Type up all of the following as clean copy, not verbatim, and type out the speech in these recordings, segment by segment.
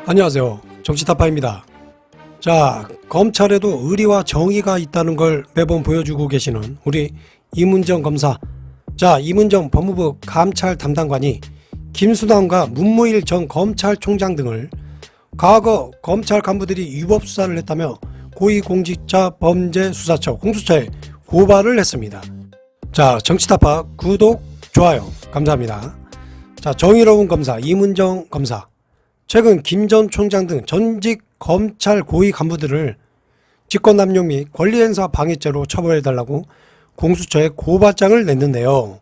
안녕하세요. 정치타파입니다. 자, 검찰에도 의리와 정의가 있다는 걸 매번 보여주고 계시는 우리 이문정 검사. 자, 이문정 법무부 감찰 담당관이 김수남과 문무일 전 검찰총장 등을 과거 검찰 간부들이 위법 수사를 했다며 고위공직자범죄수사처 공수처에 고발을 했습니다. 자, 정치타파 구독, 좋아요 감사합니다. 자, 정의로운 검사 이문정 검사. 최근 김 전 총장 등 전직 검찰 고위 간부들을 직권남용 및 권리행사 방해죄로 처벌해달라고 공수처에 고발장을 냈는데요.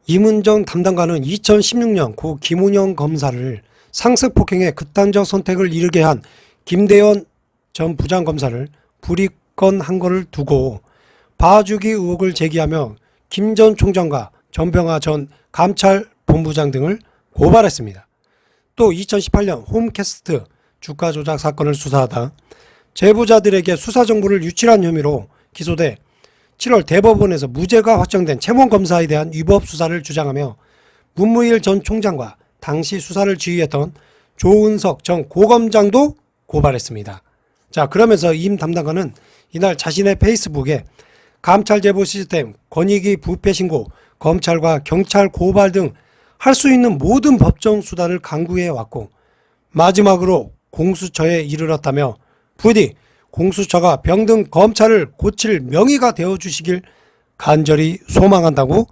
이문정 담당관은 2016년 고 김운영 검사를 상습폭행의 극단적 선택을 이르게 한 김대현 전 부장검사를 불이권한 것을 두고 봐주기 의혹을 제기하며 김 전 총장과 전병하 전 감찰본부장 등을 고발했습니다. 또 2018년 홈캐스트 주가 조작 사건을 수사하다 제보자들에게 수사 정보를 유출한 혐의로 기소돼 7월 대법원에서 무죄가 확정된 최모 검사에 대한 위법 수사를 주장하며 문무일 전 총장과 당시 수사를 지휘했던 조은석 전 고검장도 고발했습니다. 자, 그러면서 임 담당관은 이날 자신의 페이스북에 감찰 제보 시스템, 권익위 부패 신고, 검찰과 경찰 고발 등 할 수 있는 모든 법정 수단을 강구해 왔고 마지막으로 공수처에 이르렀다며 부디 공수처가 병든 검찰을 고칠 명의가 되어 주시길 간절히 소망한다고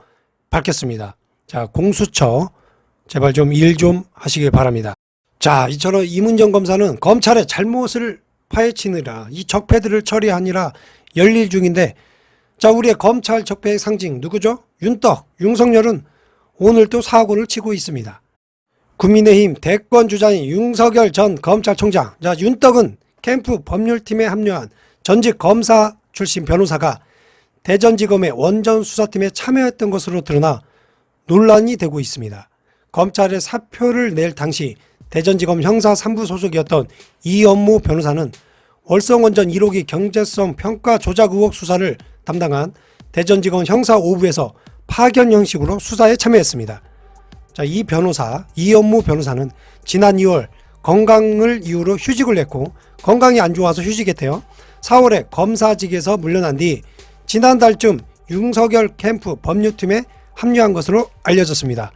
밝혔습니다. 자, 공수처 제발 좀 일 좀 하시길 바랍니다. 자, 이처럼 이문정 검사는 검찰의 잘못을 파헤치느라 이 적폐들을 처리하느라 열일 중인데, 자, 우리의 검찰 적폐의 상징 누구죠? 윤떡, 윤석열은 오늘 또 사고를 치고 있습니다. 국민의힘 대권 주자인 윤석열 전 검찰총장. 자, 윤떡은 캠프 법률팀에 합류한 전직 검사 출신 변호사가 대전지검의 원전 수사팀에 참여했던 것으로 드러나 논란이 되고 있습니다. 검찰에 사표를 낼 당시 대전지검 형사 3부 소속이었던 이연무 변호사는 월성원전 1호기 경제성 평가 조작 의혹 수사를 담당한 대전지검 형사 5부에서 파견 형식으로 수사에 참여했습니다. 자, 이 변호사 이연무 변호사는 지난 2월 건강을 이유로 휴직을 냈고 건강이 안 좋아서 휴직했대요. 4월에 검사직에서 물러난 뒤 지난달쯤 윤석열 캠프 법률팀에 합류한 것으로 알려졌습니다.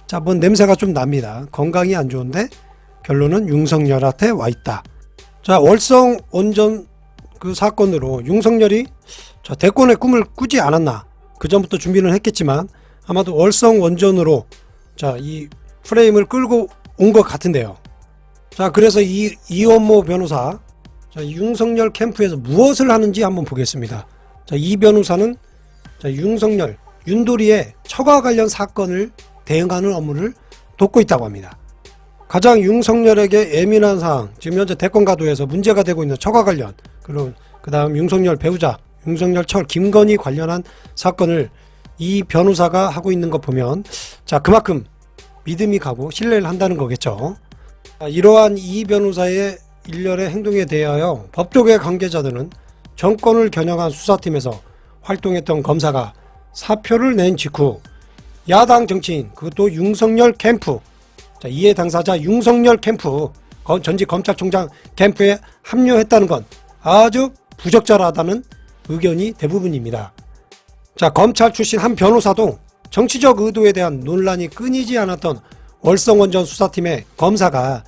자, 뭔 냄새가 좀 납니다. 건강이 안 좋은데 결론은 윤석열한테 와 있다. 자, 월성 원전 그 사건으로 윤석열이 대권의 꿈을 꾸지 않았나. 그 전부터 준비는 했겠지만 아마도 월성 원전으로 이 프레임을 끌고 온 것 같은데요. 자, 그래서 이원모 변호사, 윤석열 캠프에서 무엇을 하는지 한번 보겠습니다. 자, 이 변호사는 윤석열, 윤도리의 처가 관련 사건을 대응하는 업무를 돕고 있다고 합니다. 가장 윤석열에게 예민한 사항, 지금 현재 대권 가도에서 문제가 되고 있는 처가 관련, 그리고 그 다음 윤석열 배우자, 윤석열 철 김건희 관련한 사건을 이 변호사가 하고 있는 거 보면 자, 그만큼 믿음이 가고 신뢰를 한다는 거겠죠. 이러한 이 변호사의 일련의 행동에 대하여 법조계 관계자들은 정권을 겨냥한 수사팀에서 활동했던 검사가 사표를 낸 직후 야당 정치인, 그것도 윤석열 캠프, 자, 이해 당사자 윤석열 캠프, 전직 검찰총장 캠프에 합류했다는 건 아주 부적절하다는 의견이 대부분입니다. 자, 검찰 출신 한 변호사도 정치적 의도에 대한 논란이 끊이지 않았던 월성원전 수사팀의 검사가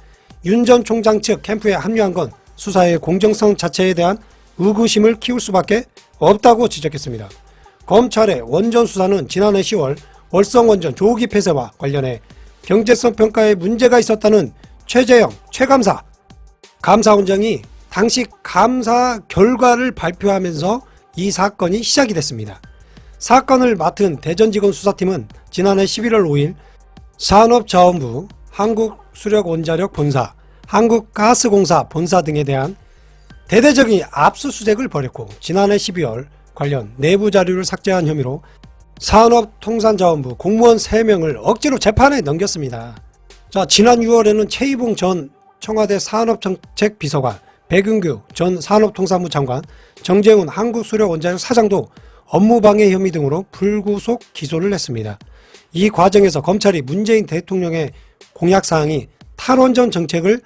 윤 전 총장 측 캠프에 합류한 건 수사의 공정성 자체에 대한 의구심을 키울 수밖에 없다고 지적했습니다. 검찰의 원전 수사는 지난해 10월 월성원전 조기 폐쇄와 관련해 경제성 평가에 문제가 있었다는 최재형 최감사 감사원장이 당시 감사 결과를 발표하면서 이 사건이 시작이 됐습니다. 사건을 맡은 대전지검 수사팀은 지난해 11월 5일 산업자원부, 한국수력원자력 본사, 한국가스공사 본사 등에 대한 대대적인 압수수색을 벌였고 지난해 12월 관련 내부 자료를 삭제한 혐의로 산업통상자원부 공무원 3명을 억지로 재판에 넘겼습니다. 자, 지난 6월에는 최이봉 전 청와대 산업정책비서관, 백은규 전 산업통상부 장관, 정재훈 한국수력원자력 사장도 업무방해 혐의 등으로 불구속 기소를 했습니다. 이 과정에서 검찰이 문재인 대통령의 공약사항이 탈원전 정책을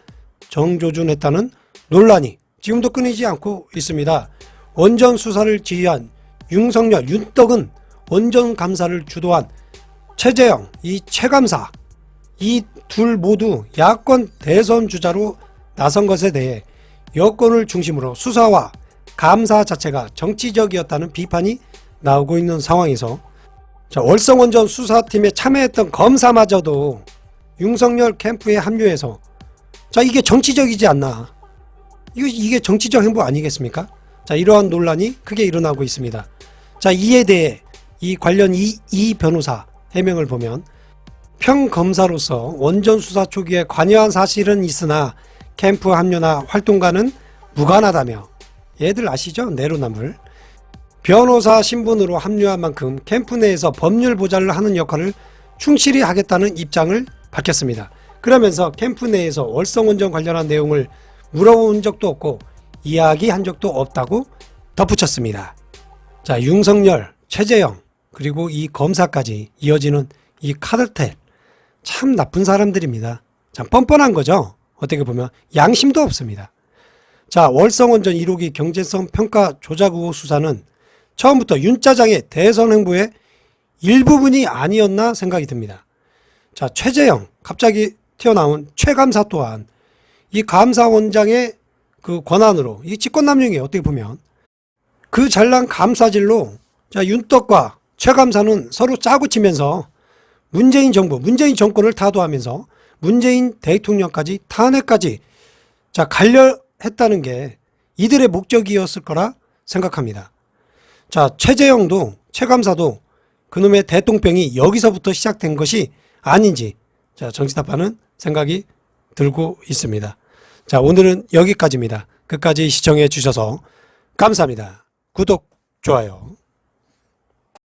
정조준했다는 논란이 지금도 끊이지 않고 있습니다. 원전 수사를 지휘한 윤석열, 윤떡은 원전 감사를 주도한 최재형, 이 최감사, 이 둘 모두 야권 대선 주자로 나선 것에 대해 여권을 중심으로 수사와 감사 자체가 정치적이었다는 비판이 나오고 있는 상황에서 월성원전 수사팀에 참여했던 검사마저도 윤석열 캠프에 합류해서 이게 정치적이지 않나, 이게 정치적 행보 아니겠습니까? 이러한 논란이 크게 일어나고 있습니다. 이에 대해 이 관련 이 변호사 해명을 보면, 평검사로서 원전 수사 초기에 관여한 사실은 있으나 캠프 합류나 활동과는 무관하다며, 얘들 아시죠? 내로남불. 변호사 신분으로 합류한 만큼 캠프 내에서 법률 보좌를 하는 역할을 충실히 하겠다는 입장을 밝혔습니다. 그러면서 캠프 내에서 월성원전 관련한 내용을 물어본 적도 없고 이야기한 적도 없다고 덧붙였습니다. 윤석열, 최재형, 그리고 이 검사까지 이어지는 이 카르텔, 참 나쁜 사람들입니다. 참 뻔뻔한 거죠. 어떻게 보면 양심도 없습니다. 월성원전 1호기 경제성 평가 조작 의혹 수사는 처음부터 윤짜장의 대선 행보의 일부분이 아니었나 생각이 듭니다. 최재형, 갑자기 튀어나온 최감사 또한 이 감사원장의 그 권한으로, 이 직권남용이에요. 어떻게 보면 그 잘난 감사질로 윤떡과 최감사는 서로 짜고 치면서 문재인 정부, 문재인 정권을 타도하면서 문재인 대통령까지 탄핵까지 가려 했다는 게 이들의 목적이었을 거라 생각합니다. 최재형도 최감사도 그놈의 대통병이 여기서부터 시작된 것이 아닌지 정치타파는 생각이 들고 있습니다. 오늘은 여기까지입니다. 끝까지 시청해 주셔서 감사합니다. 구독, 좋아요.